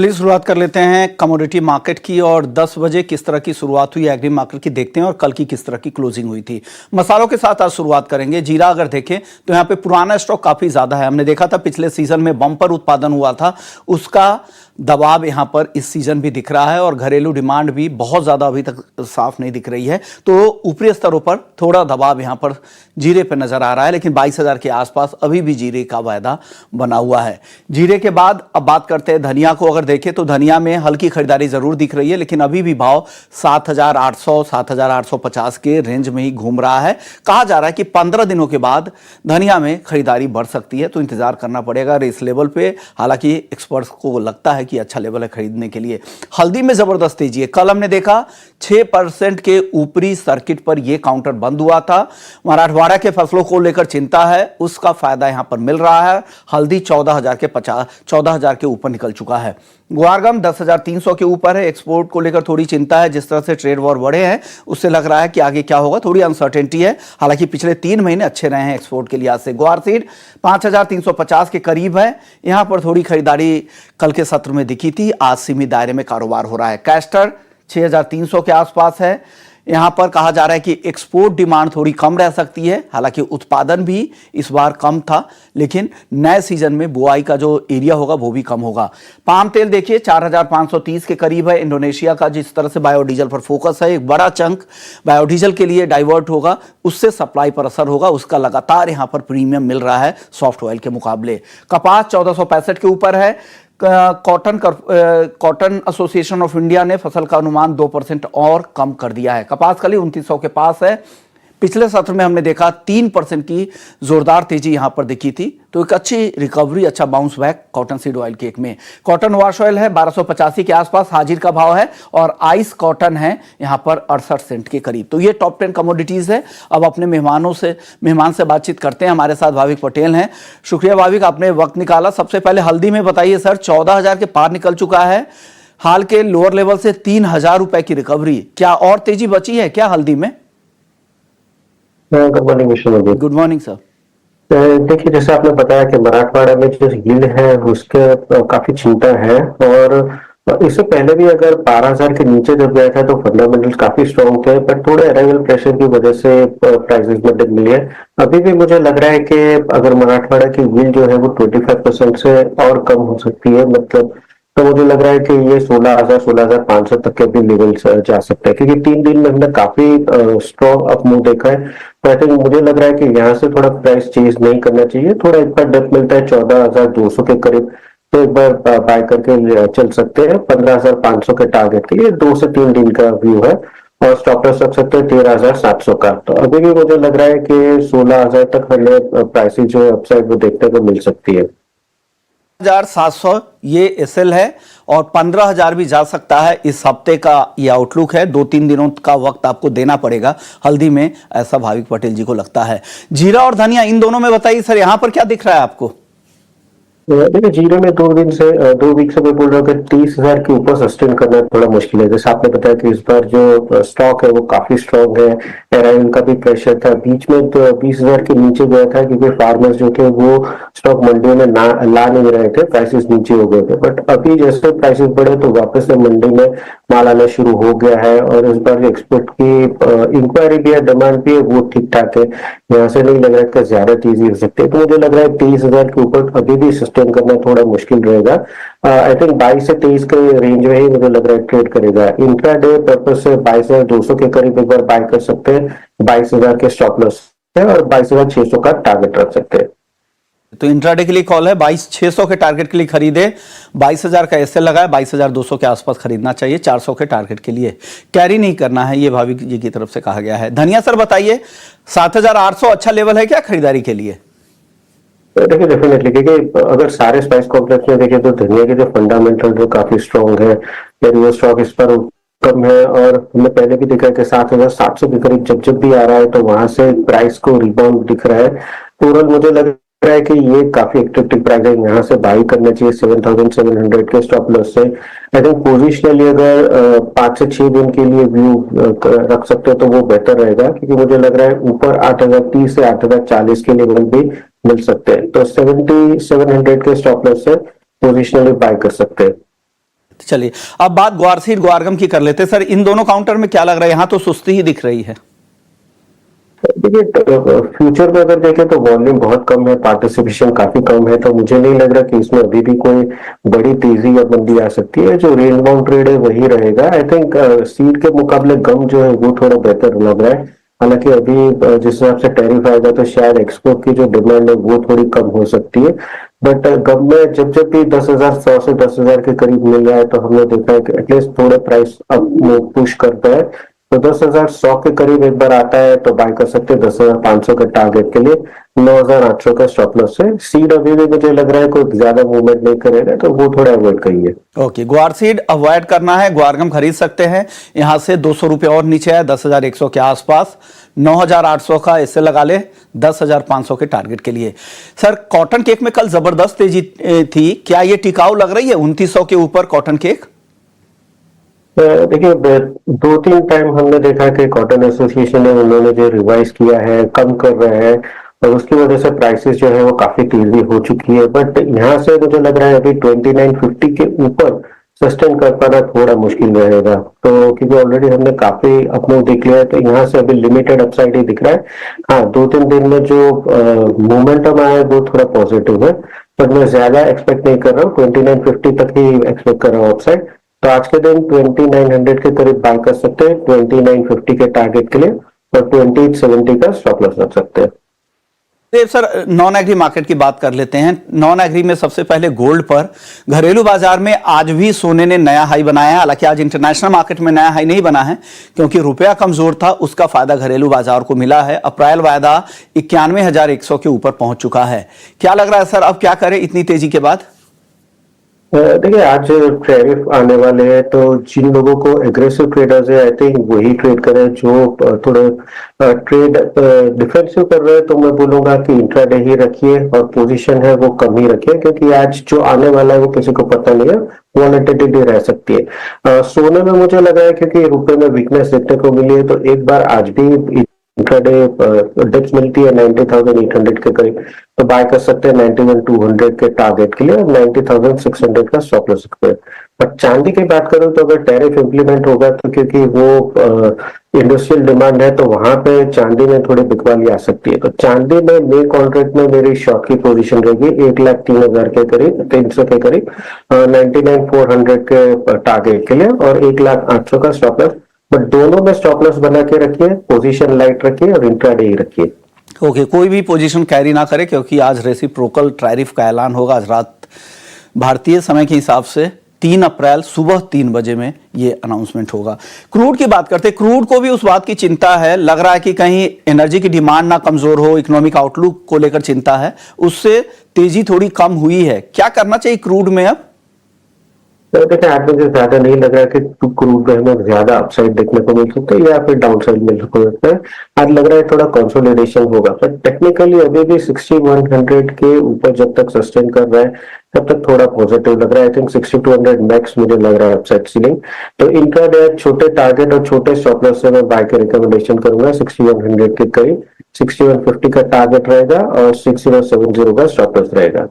चलिए शुरुआत कर लेते हैं कमोडिटी मार्केट की। और 10 बजे किस तरह की शुरुआत हुई एग्री मार्केट की देखते हैं और कल की किस तरह की क्लोजिंग हुई थी। मसालों के साथ आज शुरुआत करेंगे। जीरा अगर देखें तो यहाँ पे पुराना स्टॉक काफी ज्यादा है। हमने देखा था पिछले सीजन में बम्पर उत्पादन हुआ था, उसका दबाव यहां पर इस सीजन भी दिख रहा है और घरेलू डिमांड भी बहुत ज्यादा अभी तक साफ नहीं दिख रही है, तो ऊपरी स्तरों पर थोड़ा दबाव यहां पर जीरे पर नजर आ रहा है। लेकिन 22,000 के आसपास अभी भी जीरे का वायदा बना हुआ है। जीरे के बाद अब बात करते हैं धनिया को। अगर देखें तो धनिया में हल्की खरीदारी जरूर दिख रही है, लेकिन अभी भी भाव 7,800 7,850 के रेंज में ही घूम रहा है। कहा जा रहा है कि 15 दिनों के बाद धनिया में खरीदारी बढ़ सकती है, तो इंतजार करना पड़ेगा इस लेवल पे। हालांकि एक्सपर्ट्स को लगता है कि अच्छा लेवल है खरीदने के लिए। हल्दी में जबरदस्त तेजी है। कल हमने देखा 6% के ऊपरी सर्किट पर यह काउंटर बंद हुआ था। मराठवाड़ा के फसलों को लेकर चिंता है, उसका फायदा यहां पर मिल रहा है। हल्दी 14,000 के ऊपर निकल चुका है। ग्वारगम 10,300 के ऊपर है। एक्सपोर्ट को लेकर थोड़ी चिंता है, जिस तरह से ट्रेड वॉर बढ़े हैं उससे लग रहा है कि आगे क्या होगा, थोड़ी अनसर्टेनिटी है। हालांकि पिछले 3 महीने अच्छे रहे हैं एक्सपोर्ट के लिहाज से। ग्वार सीड 5,350 के करीब है। यहां पर थोड़ी खरीदारी कल के सत्र में दिखी थी, आज सीमित दायरे में कारोबार हो रहा है। कैस्टर 6,300 के आसपास है। यहां पर कहा जा रहा है कि एक्सपोर्ट डिमांड थोड़ी कम रह सकती है। हालांकि उत्पादन भी इस बार कम था, लेकिन नए सीजन में बुआई का जो एरिया होगा वो भी कम होगा। पाम तेल देखिए 4,530 के करीब है। इंडोनेशिया का जिस तरह से बायोडीजल पर फोकस है, एक बड़ा चंक बायोडीजल के लिए डाइवर्ट होगा, उससे सप्लाई पर असर होगा। उसका लगातार यहां पर प्रीमियम मिल रहा है सॉफ्ट ऑयल के मुकाबले। कपास 1465 के ऊपर है। कॉटन एसोसिएशन ऑफ इंडिया ने फसल का अनुमान 2% और कम कर दिया है। कपास कली 2900 के पास है। पिछले सत्र में हमने देखा 3% की जोरदार तेजी यहां पर दिखी थी, तो एक अच्छी रिकवरी, अच्छा bounce back cotton seed oil cake में। कॉटन वॉश ऑयल है 1285 के आसपास हाजिर का भाव है, और आइस कॉटन है यहां पर 68 सेंट के करीब। तो ये टॉप 10 कमोडिटीज है। अब अपने मेहमान से बातचीत करते हैं। हमारे साथ भाविक पटेल हैं। शुक्रिया भाविक, आपने वक्त निकाला। सबसे पहले हल्दी में बताइए सर, 14,000 के पार निकल चुका है। हाल के लोअर लेवल से 3,000 रुपए की रिकवरी, क्या और तेजी बची है क्या हल्दी में? Good morning mister Modi. Good morning sir. देखिए, जैसे आपने बताया कि मराठवाड़ा में जो यील्ड है उसके काफी चिंता है, और इससे पहले भी अगर 12,000 के नीचे जब गया था तो फंडामेंटल काफी स्ट्रॉन्ग थे, पर थोड़े अराइवल प्रेशर की वजह से प्राइसेस में डिप मिली है। अभी भी मुझे लग रहा है कि अगर मराठवाड़ा की यील्ड जो है वो 25% से और कम हो सकती है, मतलब तो मुझे लग रहा है कि ये 16,000 16,500 तक के भी लेवल जा सकते हैं, क्योंकि 3 दिन में हमने काफी स्ट्रॉन्ग अप मूव देखा है। तो आई थिंक मुझे लग रहा है कि यहाँ से थोड़ा प्राइस चेंज नहीं करना चाहिए। थोड़ा एक बार डिप मिलता है 14,200 के करीब, तो एक बार बाय करके चल सकते हैं 15,500 के टारगेट के लिए। 2 से 3 दिन का व्यू है, और स्टॉप लॉस रख सकते हैं 13,700 का। तो अभी भी मुझे लग रहा है कि 16,000 तक हमें प्राइसेस जो अपसाइड वो देखने को मिल सकती है। 1,700 ये एसएल है, और 15,000 भी जा सकता है। इस हफ्ते का ये आउटलुक है। 2-3 दिनों का वक्त आपको देना पड़ेगा हल्दी में, ऐसा भाविक पटेल जी को लगता है। जीरा और धनिया इन दोनों में बताइए सर, यहां पर क्या दिख रहा है आपको? देखिए, जीरो में 2 वीक से मैं बोल रहा हूँ कि 30,000 के ऊपर सस्टेन करना थोड़ा मुश्किल है। जैसे आपने बताया कि इस बार जो स्टॉक है वो काफी स्ट्रॉन्ग है। एराइवल का भी प्रेशर था। बीच में तो 20,000 के नीचे गया था, क्योंकि फार्मर्स जो थे वो स्टॉक मंडियों में ला नहीं रहे थे, प्राइसेस नीचे हो गए थे। बट अभी जैसे प्राइसेस बढ़े तो वापस से मंडी में माल आना शुरू हो गया है, और इस बार एक्सपोर्ट की इंक्वायरी भी है, डिमांड भी है, वो ठीक ठाक है। यहाँ से नहीं लग रहा है कि ज्यादा तेजी हो सकती है। तो मुझे लग रहा है 23,000 के ऊपर अभी भी सस्टेन करना थोड़ा मुश्किल रहेगा। आई थिंक 22 से 23 के रेंज में ही मुझे लग रहा है ट्रेड करेगा। इंट्राडे पर्पस से 22,200 के करीब एक बार बाय कर सकते हैं। 22,000 के स्टॉप लॉस है, और 22,600 का टारगेट रख सकते हैं। तो इंट्राडे के लिए कॉल है 22,600 के टारगेट के लिए खरीदे। 22,000 का एसएल लगा है, 22,200 के आसपास खरीदना चाहिए 400 के टारगेट के लिए। कैरी नहीं करना है, ये भाविक जी की तरफ से कहा गया है। धनिया सर बताइए, 7,800 अच्छा लेवल है क्या खरीदारी के लिए? देखिए, डेफिनेटली, क्योंकि अगर सारे स्पाइस कॉम्प्लेक्स में देखें तो धनिया के जो फंडामेंटल जो काफी स्ट्रॉन्ग है, वो स्टॉक इस पर कम है। और हमने पहले भी देखा है कि 7,700 के करीब जब जब भी आ रहा है तो वहां से प्राइस को रिबाउंड दिख रहा है। ओवरऑल मुझे लग रहा है कि ये काफी अट्रैक्टिव प्राइस है, यहाँ से बाई करना चाहिए 7,700 के स्टॉप लॉस से। आई थिंक पोजिशनली अगर 5 से 6 दिन के लिए व्यू रख सकते हो तो वो बेहतर रहेगा, क्योंकि मुझे लग रहा है ऊपर 8,030 से 8,040 के लेवल भी मिल सकते हैं। तो 7,700 के स्टॉप लॉस से पोजिशनली बाय कर सकते हैं। चलिए, अब बात ग्वारसीड ग्वारगम की कर लेते हैं सर। इन दोनों काउंटर में क्या लग रहा है? यहाँ तो सुस्ती ही दिख रही है। देखिए, फ्यूचर में अगर देखें तो वॉल्यूम बहुत कम है, पार्टिसिपेशन काफी कम है, तो मुझे नहीं लग रहा कि इसमें अभी भी कोई बड़ी तेजी या मंदी आ सकती है। जो रेंज बाउंड ट्रेड है वही रहेगा। आई थिंक सीड के मुकाबले गम जो है वो थोड़ा बेहतर लग रहा है। हालांकि अभी जिस हिसाब से टैरिफ आएगा तो शायद एक्सपोर्ट की जो डिमांड है वो थोड़ी कम हो सकती है। बट गम में जब जब भी 10,100 से 10,000 के करीब मिल रहा है तो हमने देखा है कि एटलीस्ट थोड़े प्राइस अप पुश करता है। तो 10,100 के करीब एक बार आता है तो बाय कर सकते हैं 10,500 के टारगेट के लिए। 9,800 का स्टॉप लॉस है। सीड अभी भी मुझे लग रहा है कोई ज्यादा मूवमेंट नहीं करेगा, तो वो थोड़ा अवॉइड करिए। ओके, ग्वार सीड अवॉइड करना है। ग्वारगम खरीद सकते हैं यहां से 200 रुपए और नीचे है, 10,100 के आसपास। 9,800 का इससे लगा ले 10,500 के टारगेट के लिए। सर, कॉटन केक में कल जबरदस्त तेजी थी, क्या ये टिकाऊ लग रही है 2900 के ऊपर कॉटन केक? देखिए, 2-3 टाइम हमने देखा कि कॉटन एसोसिएशन है उन्होंने जो रिवाइज किया है कम कर रहे हैं, और उसकी वजह से प्राइसेस जो है वो काफी तेजी हो चुकी है। बट यहाँ से मुझे लग रहा है अभी 2950 के ऊपर सस्टेन कर पाना थोड़ा मुश्किल रहेगा। तो क्योंकि ऑलरेडी हमने काफी अपने देख लिया है, तो यहाँ से अभी लिमिटेड अपसाइड ही दिख रहा है। हाँ, 2-3 दिन में जो मोमेंटम आया है वो थोड़ा पॉजिटिव है, बट मैं ज्यादा एक्सपेक्ट नहीं कर रहा हूँ। 2950 तक ही एक्सपेक्ट कर रहा हूँ अपसाइड। तो आज के दिन 2900 के करीब बाय कर सकते हैं 2950 के टारगेट के लिए, और 2070 का स्टॉप लॉस रख सकते हैं। देव सर, नॉन एग्री मार्केट की बात कर लेते हैं। नॉन एग्री में सबसे पहले गोल्ड पर। घरेलू बाजार में आज भी सोने ने नया हाई बनाया है। हालांकि आज इंटरनेशनल मार्केट में नया हाई नहीं बना है क्योंकि रुपया कमजोर था, उसका फायदा घरेलू बाजार को मिला है। अप्रैल वायदा 91,100 के ऊपर पहुंच चुका है। क्या लग रहा है सर, अब क्या करें इतनी तेजी के बाद? देखिए, आज टैरिफ आने वाले हैं, तो जिन लोगों को एग्रेसिव ट्रेडर्स है आई थिंक वही ट्रेड करें। जो थोड़े ट्रेड डिफेंसिव कर रहे हैं तो मैं बोलूंगा कि इंट्राडे ही रखिए, और पोजीशन है वो कम ही रखिए, क्योंकि आज जो आने वाला है वो किसी को पता नहीं है, वॉलेटिलिटी रह सकती है। सोने में मुझे लगा है क्योंकि रुपए में वीकनेस देखने को मिली है, तो एक बार आज भी इंट्राडे डिप्स मिलती है 90,800 के करीब, तो बाय कर सकते हैं 91,200 के टारगेट के लिए, और 90,600 का स्टॉप ले सकते हैं। पर चांदी की बात करूं तो अगर टैरिफ इंप्लीमेंट होगा तो क्योंकि वो इंडस्ट्रियल डिमांड है, तो वहां पे चांदी में थोड़ी बिकवाली आ सकती है। तो चांदी में मे कॉन्ट्रैक्ट में मेरी शॉर्ट की पोजीशन रहेगी 1,03,000 के करीब, 300 के करीब, 99,400 के टारगेट के लिए, और 1,08,000 का स्टॉप लॉस। बट दोनों में स्टॉप लॉस बना के रखिए, पोजीशन लाइट रखिए, और इंट्राडे ही रखिए। ओके, कोई भी पोजीशन कैरी ना करे क्योंकि आज रेसिप्रोकल टैरिफ का ऐलान होगा। आज रात भारतीय समय के हिसाब से 3 अप्रैल सुबह 3 बजे में ये अनाउंसमेंट होगा। क्रूड की बात करते हैं। क्रूड को भी उस बात की चिंता है, लग रहा है कि कहीं एनर्जी की डिमांड ना कमजोर हो, इकोनॉमिक आउटलुक को लेकर चिंता है, उससे तेजी थोड़ी कम हुई है। क्या करना चाहिए क्रूड में अब? तो देखिए, आज मुझे ज्यादा नहीं लग रहा कि क्रूड में हमें ज्यादा अपसाइड देखने को मिल सकता है या फिर डाउन साइड मिल सकता है। आज लग रहा है थोड़ा कंसोलिडेशन होगा, पर टेक्निकली अभी भी 6100 के ऊपर जब तक सस्टेन कर रहा है तब तक थोड़ा पॉजिटिव लग रहा है। आई थिंक 6200 मैक्स मुझे लग रहा है अपसाइड सीलिंग। तो इंट्राडे छोटे टारगेट और छोटे स्टॉप लॉस से मैं बाय के रिकमेंडेशन करूंगा 6100 के करीब। 6150 का टारगेट रहेगा और 6070 का स्टॉप लॉस रहेगा।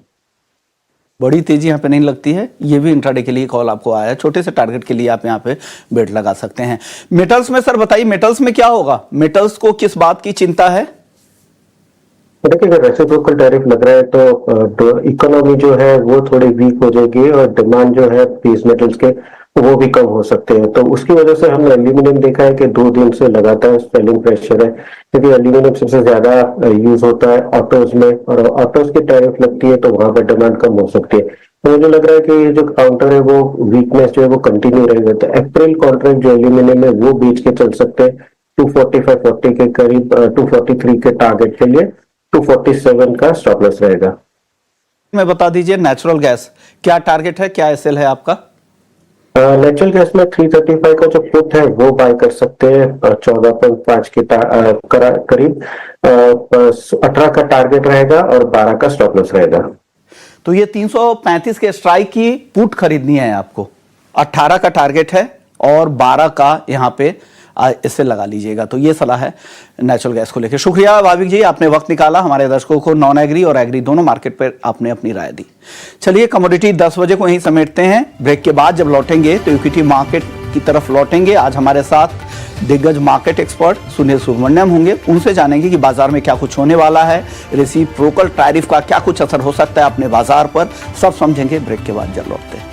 बड़ी तेजी यहाँ पे नहीं लगती है। ये भी इंट्राडे के लिए कॉल आपको आया है। छोटे से टारगेट के लिए आप यहाँ पे बेट लगा सकते हैं। मेटल्स में सर बताइए, मेटल्स में क्या होगा? मेटल्स को किस बात की चिंता है? देखिए, अगर रेसिप्रोकल टैरिफ लग रहा है तो इकोनॉमी जो है वो थोड़ी वीक हो जाएगी, और डिमांड जो है बेस मेटल्स के वो भी कम हो सकते हैं। तो उसकी वजह से हमने एल्यूमिनियम देखा है कि 2 दिन से लगातार सेलिंग प्रेशर है, क्योंकि एल्यूमिनियम सबसे ज्यादा यूज होता है ऑटोज में, और ऑटोज की टैरिफ लगती है तो वहां पर डिमांड कम हो सकती है। तो मुझे लग रहा है कि ये जो काउंटर है वो वीकनेस जो है वो कंटिन्यू रहेगा। तो अप्रैल कॉन्ट्रैक्ट जो एल्यूमिनियम है वो बेच के चल सकते हैं 245-40 के करीब, 243 के टारगेट के लिए, 247 का स्टॉप लॉस रहेगा। मैं बता दीजिए, नेचुरल गैस क्या टारगेट है, क्या एसएल है आपका? नेचुरल गैस में 335 का जो पुट है वो बाय कर सकते हैं 14.5 के करीब, 18 का टारगेट रहेगा और 12 का स्टॉप लॉस रहेगा। तो ये 335 के स्ट्राइक की पुट खरीदनी है आपको। 18 का टारगेट है और 12 का यहाँ पे इससे लगा लीजिएगा। तो ये सलाह है नेचुरल गैस को लेकर। शुक्रिया भाविक जी, आपने वक्त निकाला, हमारे दर्शकों को नॉन एग्री और एग्री दोनों मार्केट पर आपने अपनी राय दी। चलिए कमोडिटी 10 बजे को यहीं समेटते हैं। ब्रेक के बाद जब लौटेंगे तो इक्विटी मार्केट की तरफ लौटेंगे। आज हमारे साथ दिग्गज मार्केट एक्सपर्ट सुनील सुब्रमण्यम होंगे, उनसे जानेंगे कि बाजार में क्या कुछ होने वाला है, रेसिप्रोकल टैरिफ का क्या कुछ असर हो सकता है अपने बाजार पर, सब समझेंगे ब्रेक के बाद जब लौटते हैं।